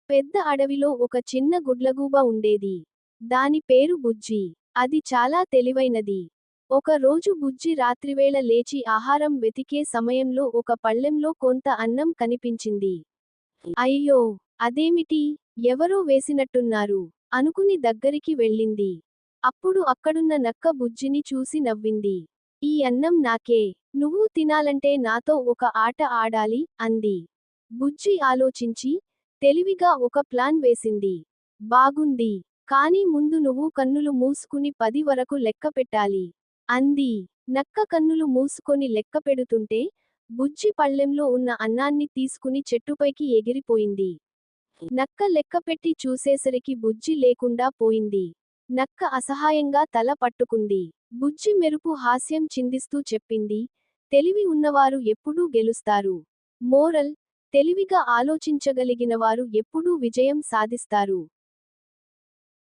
పెద్ద అడవిలో ఒక చిన్న గుడ్లగూబ ఉండేది. దాని పేరు బుజ్జి. అది చాలా తెలివైనది. ఒక రోజు బుజ్జి రాత్రివేళ లేచి ఆహారం వెతికే సమయంలో ఒక పళ్ళెంలో కొంత అన్నం కనిపించింది. అయ్యో! అదేమిటి? ఎవరో వేసినట్టున్నారు అనుకుని దగ్గరికి వెళ్ళింది. అప్పుడు అక్కడున్న నక్క బుజ్జిని చూసి నవ్వింది. ఈ అన్నం నాకే. నువ్వు తినాలంటే నాతో ఒక ఆట ఆడాలి అంది. బుజ్జి ఆలోచించి, తెలివిగా ఒక ప్లాన్ వేసింది. బాగుంది. కానీ ముందు నువ్వు కన్నులు మూసుకుని 10 వరకు లెక్కపెట్టాలి అంది. నక్క కన్నులు మూసుకొని లెక్కపెడుతుంటే, బుజ్జి పళ్ళెంలో ఉన్న అన్నాన్ని తీసుకుని చెట్టుపైకి ఎగిరిపోయింది. నక్క లెక్కపెట్టి చూసేసరికి బుజ్జి లేకుండా పోయింది. నక్క అసహాయంగా తల పట్టుకుంది. బుజ్జి మెరుపు హాస్యం చిందిస్తూ చెప్పింది, తెలివి ఉన్నవారు ఎప్పుడూ గెలుస్తారు. మోరల్: తెలివిగా ఆలోచించగలిగినవారు ఎప్పుడూ విజయం సాధిస్తారు.